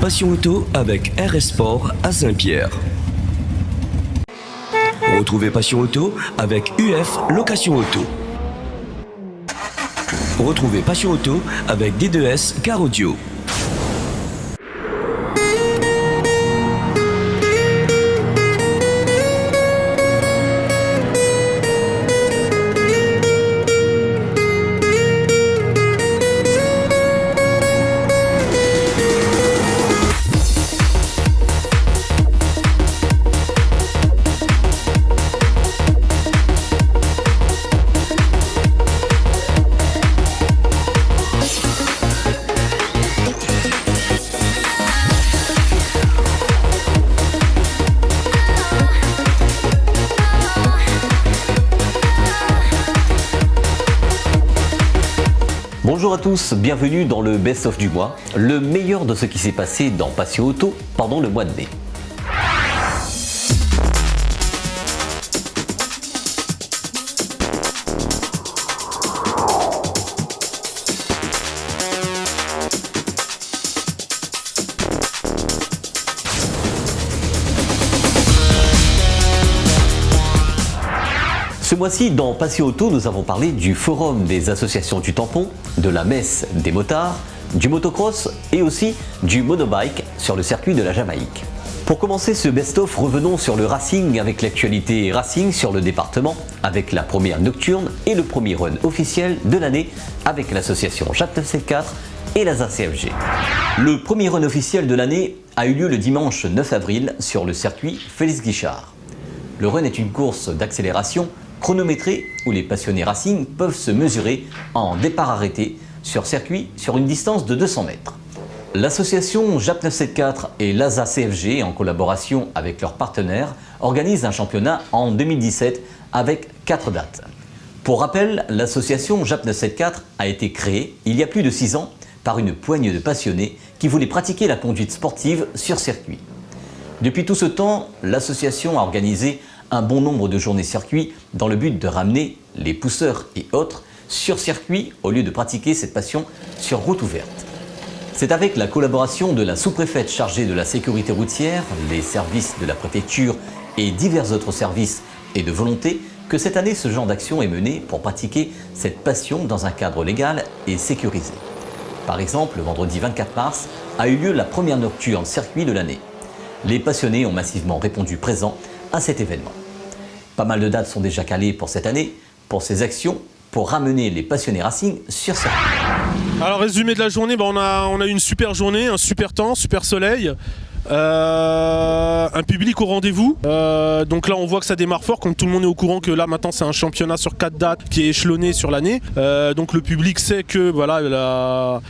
Passion Auto avec RS Sport à Saint-Pierre. Retrouvez Passion Auto avec UF Location Auto. Retrouvez Passion Auto avec D2S Car Audio. Bonjour à tous, bienvenue dans le best-of du mois, le meilleur de ce qui s'est passé dans Passion Auto pendant le mois de mai. Ce mois-ci, dans Passion Auto, nous avons parlé du forum des associations du tampon, de la messe des motards, du motocross et aussi du monobike sur le circuit de la Jamaïque. Pour commencer ce best-of, revenons sur le racing avec l'actualité racing sur le département, avec la première nocturne et le premier run officiel de l'année avec l'association JAP 974 et la CFG. Le premier run officiel de l'année a eu lieu le dimanche 9 avril sur le circuit Félix Guichard. Le run est une course d'accélération chronométrée où les passionnés racing peuvent se mesurer en départ arrêté sur circuit sur une distance de 200 mètres. L'association JAP 974 et l'ASA CFG, en collaboration avec leurs partenaires, organisent un championnat en 2017 avec 4 dates. Pour rappel, l'association JAP 974 a été créée il y a plus de 6 ans par une poignée de passionnés qui voulaient pratiquer la conduite sportive sur circuit. Depuis tout ce temps, l'association a organisé un bon nombre de journées circuit dans le but de ramener les pousseurs et autres sur circuit au lieu de pratiquer cette passion sur route ouverte. C'est avec la collaboration de la sous-préfète chargée de la sécurité routière, les services de la préfecture et divers autres services et de volonté que cette année ce genre d'action est mené pour pratiquer cette passion dans un cadre légal et sécurisé. Par exemple, le vendredi 24 mars a eu lieu la première nocturne circuit de l'année. Les passionnés ont massivement répondu présents à cet événement. Pas mal de dates sont déjà calées pour cette année, pour ces actions, pour ramener les passionnés racing sur circuit. Alors résumé de la journée, on a eu une super journée, un super temps, super soleil. Un public au rendez-vous, donc là on voit que ça démarre fort, comme tout le monde est au courant que là maintenant c'est un championnat sur 4 dates qui est échelonné sur l'année, donc le public sait que voilà,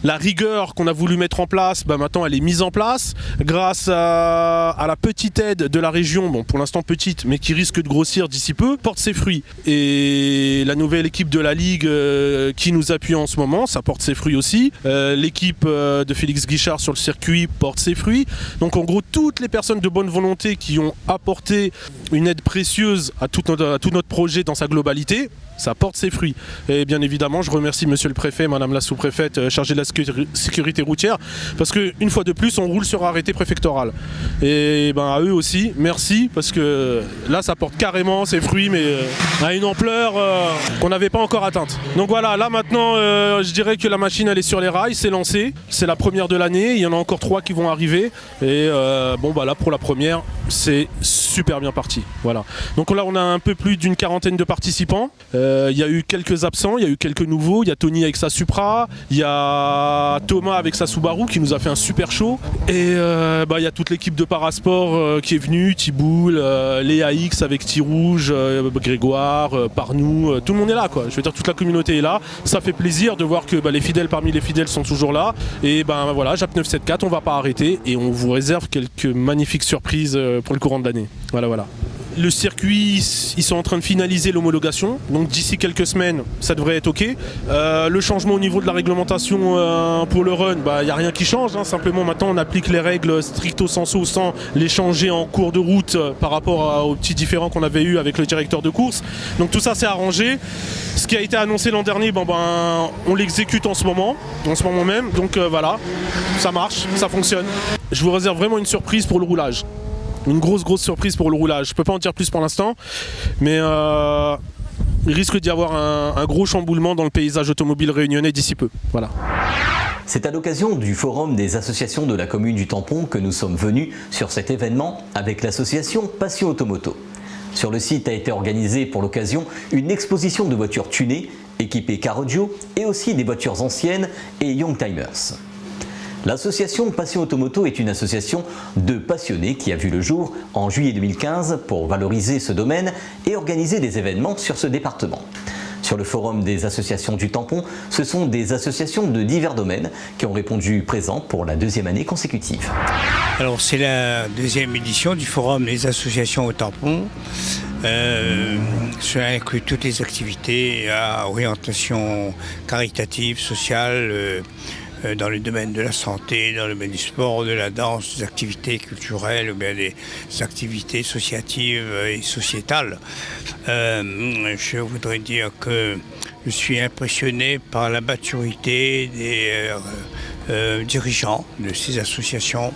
la rigueur qu'on a voulu mettre en place, maintenant elle est mise en place grâce à la petite aide de la région, bon pour l'instant petite mais qui risque de grossir d'ici peu, porte ses fruits, et la nouvelle équipe de la Ligue qui nous appuie en ce moment, ça porte ses fruits aussi, l'équipe de Félix Guichard sur le circuit porte ses fruits, donc en gros, toutes les personnes de bonne volonté qui ont apporté une aide précieuse à tout notre projet dans sa globalité, ça porte ses fruits. Et bien évidemment, je remercie monsieur le préfet, madame la sous-préfète chargée de la sécurité routière, parce qu'une fois de plus, on roule sur arrêté préfectoral. Et à eux aussi, merci, parce que là, ça porte carrément ses fruits, mais à une ampleur qu'on n'avait pas encore atteinte. Donc voilà, là maintenant, je dirais que la machine, elle est sur les rails, c'est lancé. C'est la première de l'année, il y en a encore 3 qui vont arriver. Et là, pour la première, c'est super bien parti. Voilà. Donc là, on a un peu plus d'une 40aine de participants. Il y a eu quelques absents, il y a eu quelques nouveaux. Il y a Tony avec sa Supra, il y a Thomas avec sa Subaru qui nous a fait un super show. Et il y a toute l'équipe de Parasport qui est venue, Thiboul, Léa X avec T-Rouge, Grégoire, Parnou, tout le monde est là, quoi. Je veux dire, toute la communauté est là. Ça fait plaisir de voir que les fidèles parmi les fidèles sont toujours là. Et voilà, JAP 974, on va pas arrêter et on vous réserve quelques magnifiques surprises pour le courant de l'année. Voilà. Le circuit, ils sont en train de finaliser l'homologation. Donc d'ici quelques semaines, ça devrait être OK. Le changement au niveau de la réglementation pour le run, il n'y a rien qui change. Simplement, maintenant, on applique les règles stricto sensu sans les changer en cours de route par rapport aux petits différends qu'on avait eu avec le directeur de course. Donc tout ça, c'est arrangé. Ce qui a été annoncé l'an dernier, on l'exécute en ce moment même. Donc voilà, ça marche, ça fonctionne. Je vous réserve vraiment une surprise pour le roulage. Une grosse surprise pour le roulage. Je peux pas en dire plus pour l'instant, mais il risque d'y avoir un gros chamboulement dans le paysage automobile réunionnais d'ici peu. Voilà. C'est à l'occasion du forum des associations de la commune du Tampon que nous sommes venus sur cet événement avec l'association Passion Automoto. Sur le site a été organisée pour l'occasion une exposition de voitures tunées, équipées car audio et aussi des voitures anciennes et Youngtimers. L'association Passion Automoto est une association de passionnés qui a vu le jour en juillet 2015 pour valoriser ce domaine et organiser des événements sur ce département. Sur le forum des associations du Tampon, ce sont des associations de divers domaines qui ont répondu présents pour la deuxième année consécutive. Alors c'est la deuxième édition du forum des associations au Tampon. Cela inclut toutes les activités à orientation caritative, sociale, dans le domaine de la santé, dans le domaine du sport, de la danse, des activités culturelles ou bien des activités associatives et sociétales. Je voudrais dire que je suis impressionné par la maturité des dirigeants de ces associations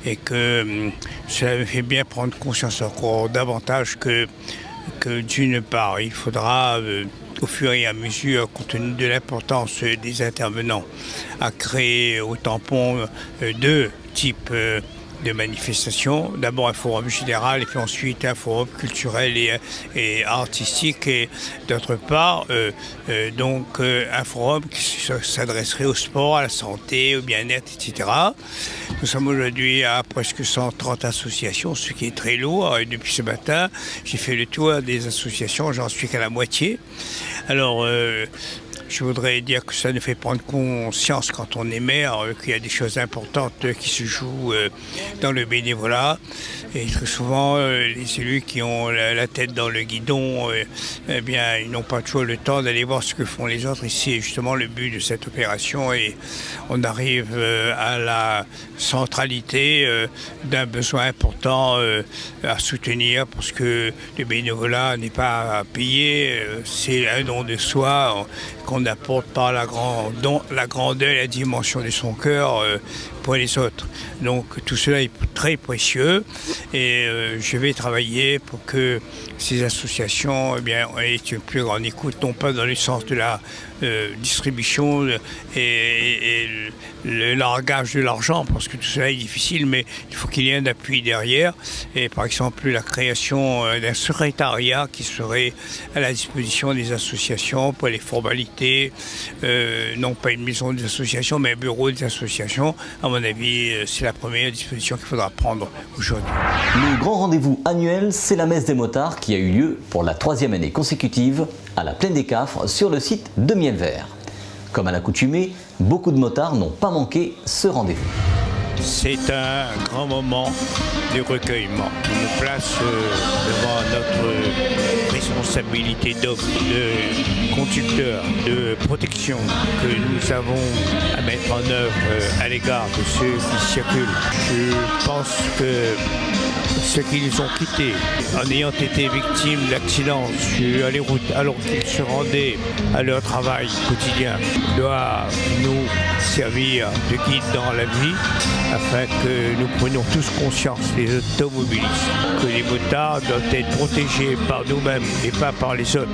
et que cela me fait bien prendre conscience encore davantage que d'une part, il faudra au fur et à mesure, compte tenu de l'importance des intervenants, à créer au Tampon deux types de manifestations. D'abord un forum général et puis ensuite un forum culturel et artistique et d'autre part un forum qui s'adresserait au sport, à la santé, au bien-être, etc. Nous sommes aujourd'hui à presque 130 associations, ce qui est très lourd. Et depuis ce matin, j'ai fait le tour des associations, j'en suis qu'à la moitié. Alors, je voudrais dire que ça nous fait prendre conscience quand on est maire qu'il y a des choses importantes qui se jouent dans le bénévolat. Et très souvent, les élus qui ont la tête dans le guidon, eh bien, ils n'ont pas toujours le temps d'aller voir ce que font les autres. Et c'est justement le but de cette opération. Et on arrive à la centralité d'un besoin important à soutenir parce que le bénévolat n'est pas à payer. C'est un don de soi qu'on apporte par la grandeur et la dimension de son cœur pour les autres. Donc tout cela est très précieux et je vais travailler pour que ces associations aient une plus grande écoute, non pas dans le sens de la distribution et le largage de l'argent, parce que tout cela est difficile, mais il faut qu'il y ait un appui derrière. Et par exemple, la création d'un secrétariat qui serait à la disposition des associations pour les formalités, non pas une maison des associations, mais un bureau des associations. À mon avis, c'est la première disposition qu'il faudra prendre aujourd'hui. Le grand rendez-vous annuel, c'est la messe des motards qui a eu lieu pour la 3e année consécutive à la Plaine des Cafres sur le site de Miel-Vert. Comme à l'accoutumée, beaucoup de motards n'ont pas manqué ce rendez-vous. C'est un grand moment de recueillement qui nous place devant notre responsabilité d'homme, de conducteur, de protection que nous avons à mettre en œuvre à l'égard de ceux qui circulent. Je pense que ceux qui nous ont quittés en ayant été victimes d'accidents sur les routes alors qu'ils se rendaient à leur travail quotidien doivent nous servir de guide dans la vie afin que nous prenions tous conscience, les automobilistes, que les motards doivent être protégés par nous-mêmes et pas par les autres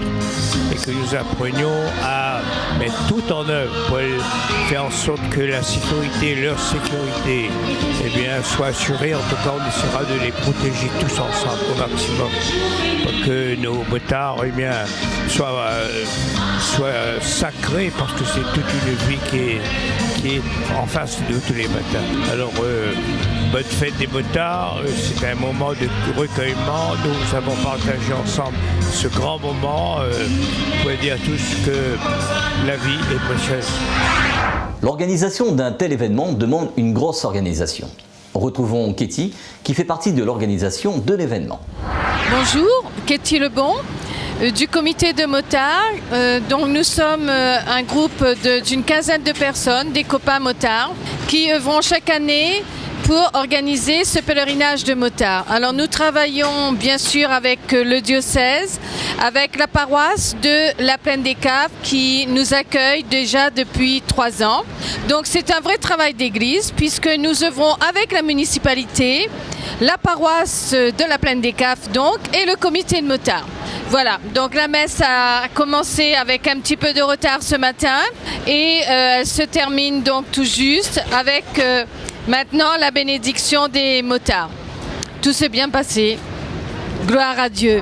et que nous apprenions à mettre tout en œuvre pour faire en sorte que la sécurité, leur sécurité soit assurée. En tout cas, on essaiera de les protéger tous ensemble au maximum pour que nos motards soient sacrés parce que c'est toute une vie qui est en face de tous les matins. Alors, bonne fête des motards, c'est un moment de recueillement. Nous avons partagé ensemble ce grand moment pour dire à tous que la vie est précieuse. L'organisation d'un tel événement demande une grosse organisation. Retrouvons Katie qui fait partie de l'organisation de l'événement. Bonjour, Katie Lebon du comité de motards. Donc nous sommes un groupe d'une quinzaine de personnes, des copains motards, qui œuvront chaque année pour organiser ce pèlerinage de motards. Alors nous travaillons bien sûr avec le diocèse, avec la paroisse de la Plaine des Caves qui nous accueille déjà depuis 3 ans. Donc c'est un vrai travail d'église puisque nous œuvrons avec la municipalité, la paroisse de la Plaine des Caves donc et le comité de motards. Voilà, donc la messe a commencé avec un petit peu de retard ce matin et elle se termine donc tout juste avec maintenant la bénédiction des motards. Tout s'est bien passé. Gloire à Dieu.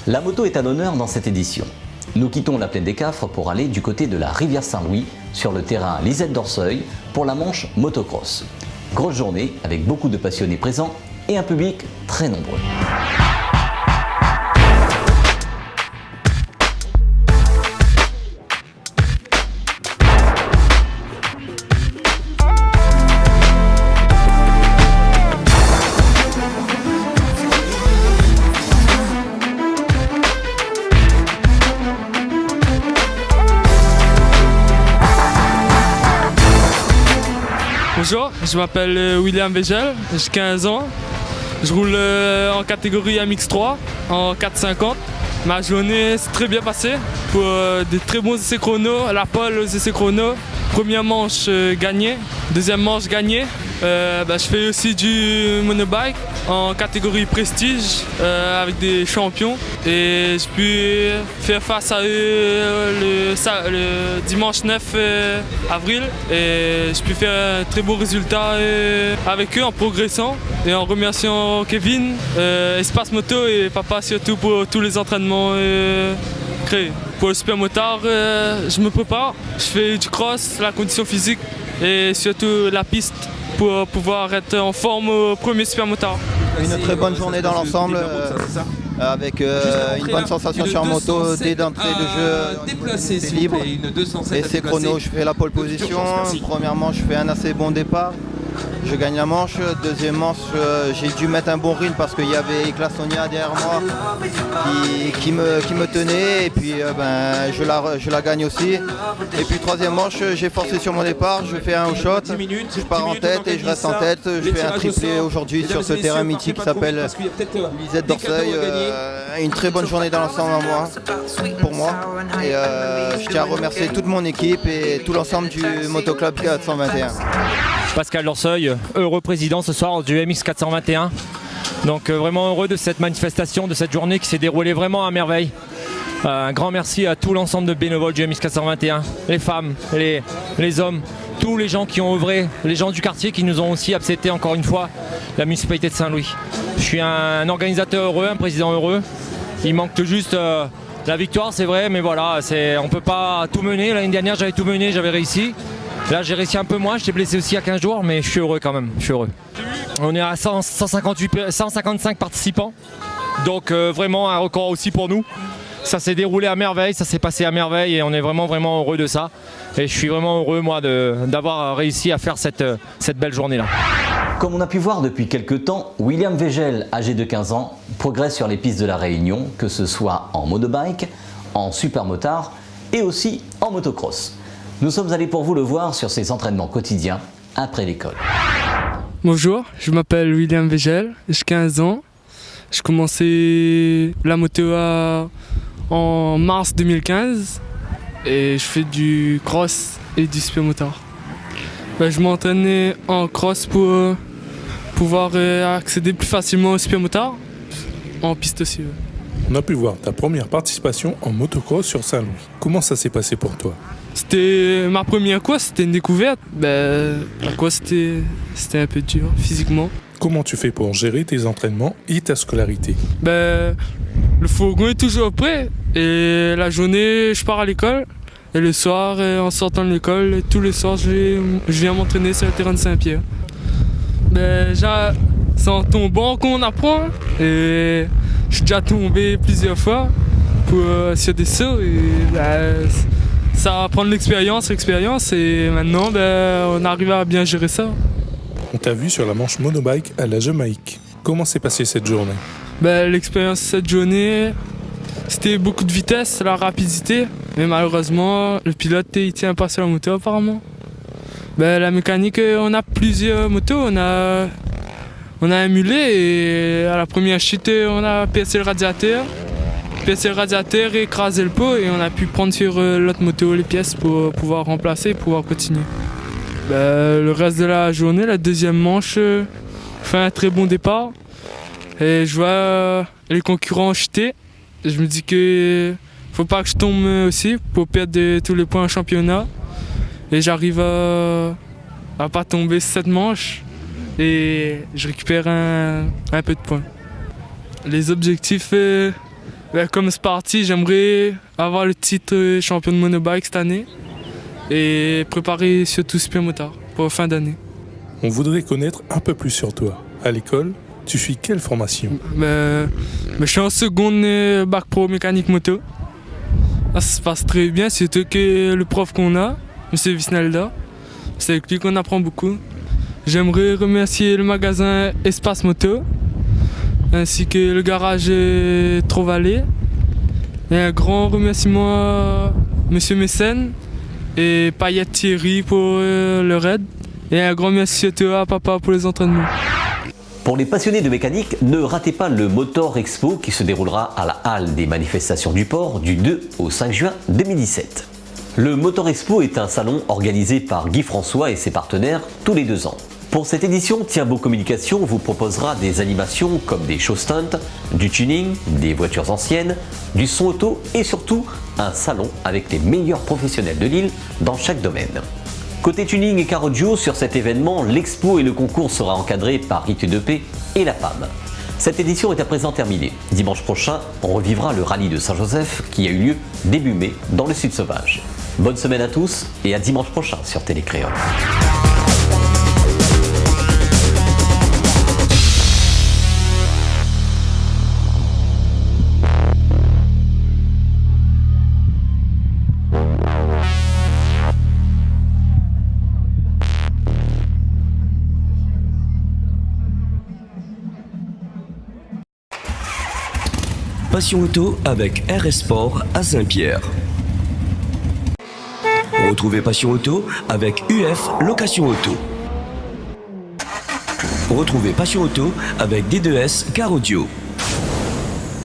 La moto est à l'honneur dans cette édition. Nous quittons la Plaine des Cafres pour aller du côté de la rivière Saint-Louis sur le terrain Lisette d'Orseuil pour la manche motocross. Grosse journée avec beaucoup de passionnés présents et un public très nombreux. Bonjour, je m'appelle William Végel, j'ai 15 ans. Je roule en catégorie MX3 en 450. Ma journée s'est très bien passée pour des très bons essais chrono, la pole aux essais chrono. Première manche gagnée, deuxième manche gagnée. Je fais aussi du monobike en catégorie prestige avec des champions et je peux faire face à eux le dimanche 9 avril et je peux faire un très beau résultat avec eux en progressant et en remerciant Kevin, Espace Moto et papa surtout pour tous les entraînements créés. Pour le super motard, je me prépare, je fais du cross, la condition physique et surtout la piste pour pouvoir être en forme au premier super motard. Une très bonne journée dans l'ensemble, avec une bonne sensation sur moto dès d'entrée de jeu, c'est libre. Et c'est chrono, je fais la pole position. Premièrement, je fais un assez bon départ. Je gagne la manche. Deuxième manche, j'ai dû mettre un bon rythme parce qu'il y avait Eclat Sonia derrière moi qui me tenait. Et puis je la gagne aussi. Et puis troisième manche, j'ai forcé sur mon départ. Je fais un shot. Je pars en tête et je reste en tête. Je fais un triplé aujourd'hui sur ce terrain mythique qui s'appelle Lisette d'Orseuil. Une très bonne journée dans l'ensemble pour moi. Et je tiens à remercier toute mon équipe et tout l'ensemble du Motoclub 421. Pascal Dorseuil, heureux président ce soir du MX 421. Donc vraiment heureux de cette manifestation, de cette journée qui s'est déroulée vraiment à merveille. Un grand merci à tout l'ensemble de bénévoles du MX 421, les femmes, les hommes, tous les gens qui ont œuvré, les gens du quartier qui nous ont aussi accepté encore une fois la municipalité de Saint-Louis. Je suis un organisateur heureux, un président heureux. Il manque juste la victoire, c'est vrai, mais voilà, on ne peut pas tout mener. L'année dernière j'avais tout mené, j'avais réussi. Là j'ai réussi un peu moins, j'étais blessé aussi il y a 15 jours, mais je suis heureux quand même, je suis heureux. On est à 155 participants, donc vraiment un record aussi pour nous. Ça s'est déroulé à merveille, ça s'est passé à merveille et on est vraiment heureux de ça. Et je suis vraiment heureux moi d'avoir réussi à faire cette belle journée là. Comme on a pu voir depuis quelques temps, William Végel, âgé de 15 ans, progresse sur les pistes de la Réunion, que ce soit en monobike, en supermotard et aussi en motocross. Nous sommes allés pour vous le voir sur ses entraînements quotidiens après l'école. Bonjour, je m'appelle William Végel, j'ai 15 ans. J'ai commencé la moto en mars 2015 et je fais du cross et du supermotard. Je m'entraînais en cross pour pouvoir accéder plus facilement au supermotard, en piste aussi. On a pu voir ta première participation en motocross sur Saint-Louis. Comment ça s'est passé pour toi ? C'était ma première course, c'était une découverte. La course c'était un peu dur physiquement. Comment tu fais pour gérer tes entraînements et ta scolarité ? Le fourgon est toujours prêt. Et la journée, je pars à l'école. Et le soir, en sortant de l'école, tous les soirs, je viens m'entraîner sur le terrain de Saint-Pierre. C'est en tombant qu'on apprend. Et je suis déjà tombé plusieurs fois sur des sauts. Et ça va prendre l'expérience. Et maintenant, on arrive à bien gérer ça. On t'a vu sur la manche monobike à la Jamaïque. Comment s'est passée cette journée? L'expérience de cette journée, c'était beaucoup de vitesse, la rapidité. Mais malheureusement, le pilote, il tient pas sur la moto apparemment. La mécanique, on a plusieurs motos. On a un mulet et à la première chute, on a percé le radiateur et écrasé le pot. Et on a pu prendre sur l'autre moto les pièces pour pouvoir remplacer et pouvoir continuer. Le reste de la journée, la deuxième manche, fait un très bon départ. Et je vois les concurrents chuter. Je me dis que faut pas que je tombe aussi pour perdre tous les points en championnat. Et j'arrive à pas tomber cette manche. Et je récupère un peu de points. Les objectifs, comme c'est parti, j'aimerais avoir le titre champion de monobike cette année. Et préparer surtout Super Motard pour fin d'année. On voudrait connaître un peu plus sur toi. À l'école, tu suis quelle formation? Je suis en seconde bac pro mécanique moto. Ça se passe très bien, surtout que le prof qu'on a, M. Visnelda, c'est avec lui qu'on apprend beaucoup. J'aimerais remercier le magasin Espace Moto, ainsi que le garage Trovalet. Et un grand remerciement à M. Mécène et Payette Thierry pour leur aide. Et un grand merci à papa pour les entraînements. Pour les passionnés de mécanique, ne ratez pas le Motor Expo qui se déroulera à la Halle des manifestations du port du 2 au 5 juin 2017. Le Motor Expo est un salon organisé par Guy François et ses partenaires tous les 2 ans. Pour cette édition, Tiembo Communication vous proposera des animations comme des show stunts, du tuning, des voitures anciennes, du son auto et surtout un salon avec les meilleurs professionnels de l'île dans chaque domaine. Côté tuning et car audio, sur cet événement, l'expo et le concours sera encadré par Rit2P et la PAM. Cette édition est à présent terminée. Dimanche prochain, on revivra le rallye de Saint-Joseph qui a eu lieu début mai dans le Sud Sauvage. Bonne semaine à tous et à dimanche prochain sur Télécréole. Passion Auto avec RS Sport à Saint-Pierre. Retrouvez Passion Auto avec UF Location Auto. Retrouvez Passion Auto avec D2S Car Audio.